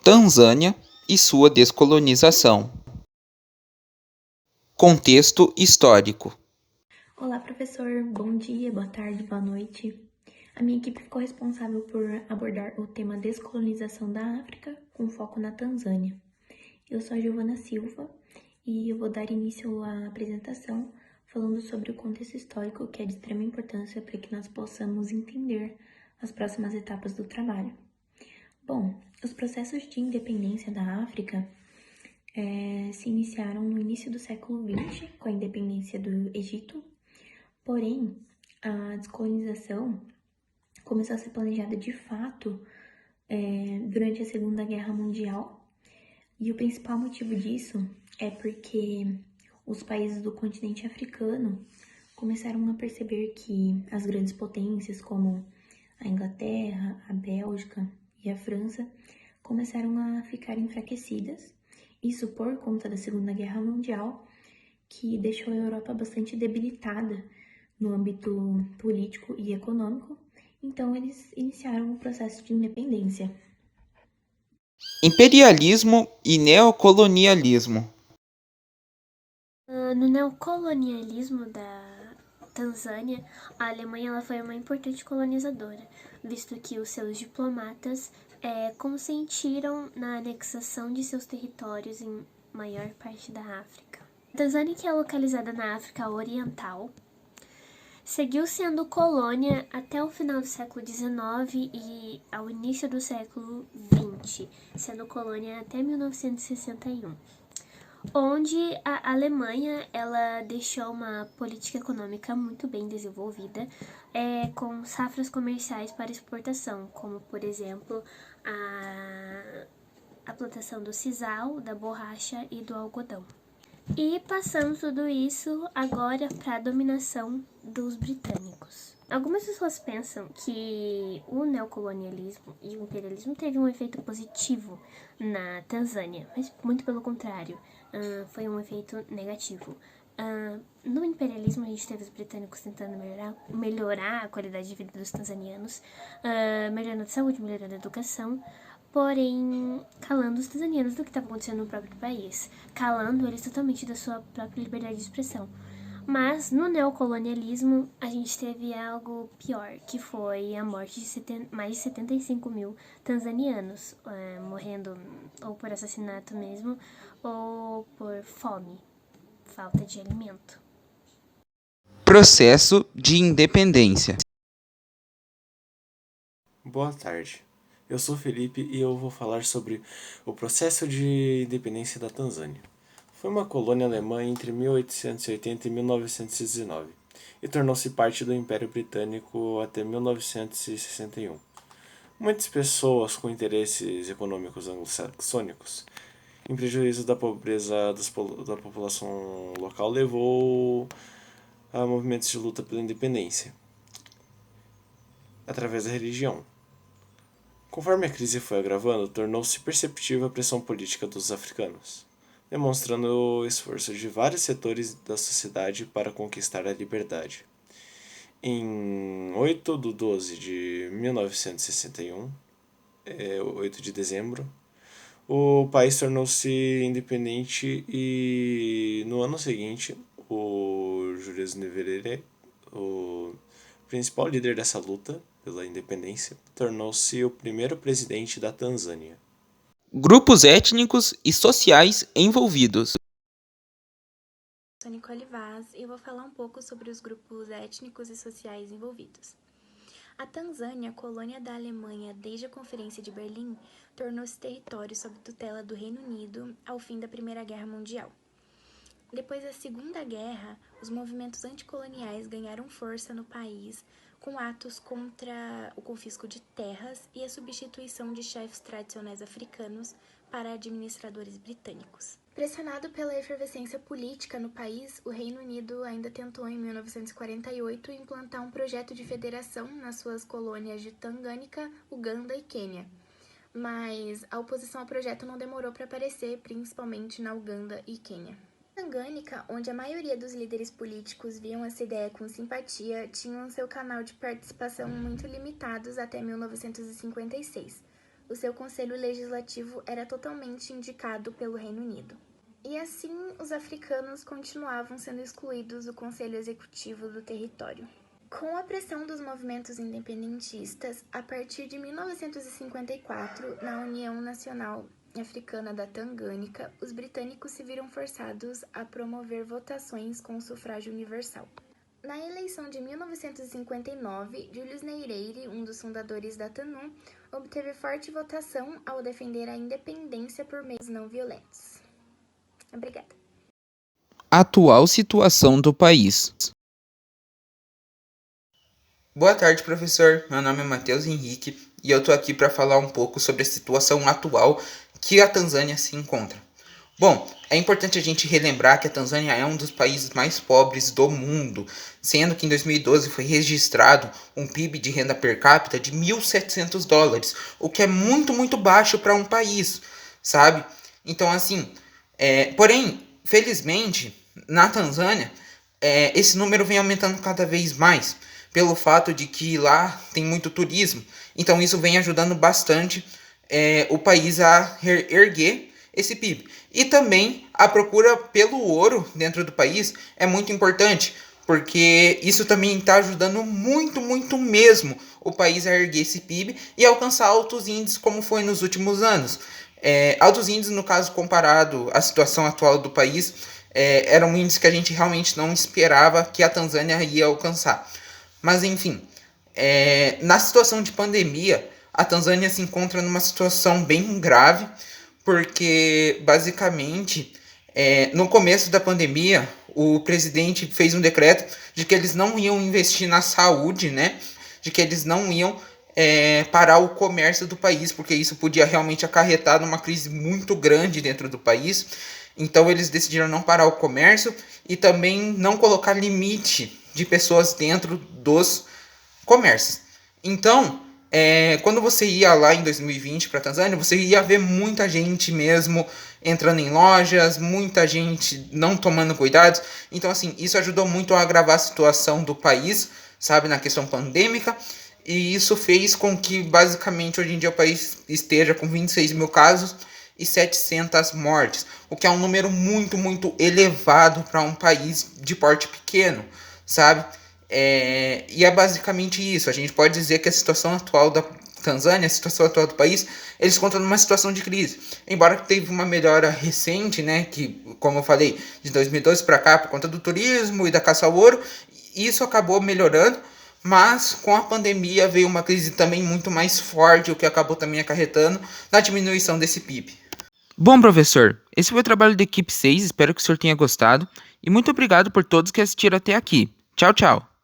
Tanzânia e sua descolonização. Contexto histórico. Olá, professor. Bom dia, boa tarde, boa noite. A minha equipe ficou responsável por abordar o tema descolonização da África, com foco na Tanzânia. Eu sou a Giovana Silva e eu vou dar início à apresentação falando sobre o contexto histórico, que é de extrema importância para que nós possamos entender as próximas etapas do trabalho. Bom, os processos de independência da África se iniciaram no início do século XX, com a independência do Egito. Porém, a descolonização começou a ser planejada de fato durante a Segunda Guerra Mundial. E o principal motivo disso é porque os países do continente africano começaram a perceber que as grandes potências como a Inglaterra, a Bélgica e a França começaram a ficar enfraquecidas. Isso por conta da Segunda Guerra Mundial, que deixou a Europa bastante debilitada no âmbito político e econômico. Então, eles iniciaram o processo de independência. Imperialismo e neocolonialismo. No neocolonialismo da Tanzânia, a Alemanha ela foi uma importante colonizadora, visto que os seus diplomatas consentiram na anexação de seus territórios em maior parte da África. A Tanzânia, que é localizada na África Oriental, seguiu sendo colônia até o final do século XIX e ao início do século XX, sendo colônia até 1961. Onde a Alemanha ela deixou uma política econômica muito bem desenvolvida, com safras comerciais para exportação, como, por exemplo, a plantação do sisal, da borracha e do algodão. E passando tudo isso agora para a dominação dos britânicos. Algumas pessoas pensam que o neocolonialismo e o imperialismo teve um efeito positivo na Tanzânia, mas muito pelo contrário, foi um efeito negativo. No imperialismo, a gente teve os britânicos tentando melhorar a qualidade de vida dos tanzanianos, melhorando a saúde, melhorando a educação, porém calando os tanzanianos do que estava acontecendo no próprio país, calando eles totalmente da sua própria liberdade de expressão. Mas no neocolonialismo a gente teve algo pior, que foi a morte de mais de 75 mil tanzanianos, morrendo ou por assassinato mesmo, ou por fome, falta de alimento. Processo de independência. Boa tarde, eu sou Felipe e eu vou falar sobre o processo de independência da Tanzânia. Foi uma colônia alemã entre 1880 e 1919 e tornou-se parte do Império Britânico até 1961. Muitas pessoas com interesses econômicos anglo-saxônicos, em prejuízo da pobreza da população local, levou a movimentos de luta pela independência através da religião. Conforme a crise foi agravando, tornou-se perceptível a pressão política dos africanos, demonstrando o esforço de vários setores da sociedade para conquistar a liberdade. Em 8 de 12 de 1961, 8 de dezembro, o país tornou-se independente e no ano seguinte, o Julius Nyerere, o principal líder dessa luta pela independência, tornou-se o primeiro presidente da Tanzânia. Grupos étnicos e sociais envolvidos. Sou Nicole Vaz e eu vou falar um pouco sobre os grupos étnicos e sociais envolvidos. A Tanzânia, colônia da Alemanha desde a Conferência de Berlim, tornou-se território sob tutela do Reino Unido ao fim da Primeira Guerra Mundial. Depois da Segunda Guerra, os movimentos anticoloniais ganharam força no país, com atos contra o confisco de terras e a substituição de chefes tradicionais africanos para administradores britânicos. Pressionado pela efervescência política no país, o Reino Unido ainda tentou, em 1948, implantar um projeto de federação nas suas colônias de Tanganyika, Uganda e Quênia. Mas a oposição ao projeto não demorou para aparecer, principalmente na Uganda e Quênia. Tanganyika, onde a maioria dos líderes políticos viam essa ideia com simpatia, tinham seu canal de participação muito limitados até 1956, O seu conselho legislativo era totalmente indicado pelo Reino Unido. E assim, os africanos continuavam sendo excluídos do conselho executivo do território. Com a pressão dos movimentos independentistas, a partir de 1954, na União Nacional Africana da Tangânica, os britânicos se viram forçados a promover votações com sufrágio universal. Na eleição de 1959, Julius Nyerere, um dos fundadores da TANU, obteve forte votação ao defender a independência por meios não violentos. Obrigada. Atual situação do país. Boa tarde, professor. Meu nome é Matheus Henrique e eu tô aqui para falar um pouco sobre a situação atual que a Tanzânia se encontra. Bom, é importante a gente relembrar que a Tanzânia é um dos países mais pobres do mundo, sendo que em 2012 foi registrado um PIB de renda per capita de $1.700, o que é muito, muito baixo para um país, sabe? Então, assim, porém, felizmente, na Tanzânia, esse número vem aumentando cada vez mais, pelo fato de que lá tem muito turismo. Então, isso vem ajudando bastante o país a erguer esse PIB. E também a procura pelo ouro dentro do país é muito importante, porque isso também está ajudando muito, muito mesmo o país a erguer esse PIB e alcançar altos índices como foi nos últimos anos. Altos índices, no caso, comparado à situação atual do país, era um índice que a gente realmente não esperava que a Tanzânia ia alcançar. Mas, enfim, na situação de pandemia, a Tanzânia se encontra numa situação bem grave, porque, basicamente, no começo da pandemia, o presidente fez um decreto de que eles não iam investir na saúde, né? De que eles não iam parar o comércio do país, porque isso podia realmente acarretar numa crise muito grande dentro do país. Então, eles decidiram não parar o comércio e também não colocar limite de pessoas dentro dos comércios. Então, quando você ia lá em 2020 para a Tanzânia, você ia ver muita gente mesmo entrando em lojas, muita gente não tomando cuidados. Então, assim, isso ajudou muito a agravar a situação do país, sabe, na questão pandêmica. E isso fez com que, basicamente, hoje em dia o país esteja com 26 mil casos e 700 mortes, o que é um número muito, muito elevado para um país de porte pequeno, sabe? E é basicamente isso. A gente pode dizer que a situação atual da Tanzânia, a situação atual do país, eles se encontram numa situação de crise. Embora teve uma melhora recente, né, que, como eu falei, de 2012 para cá, por conta do turismo e da caça ao ouro, isso acabou melhorando, mas com a pandemia veio uma crise também muito mais forte, o que acabou também acarretando na diminuição desse PIB. Bom, professor, esse foi o trabalho da equipe 6, espero que o senhor tenha gostado, e muito obrigado por todos que assistiram até aqui. Tchau, tchau.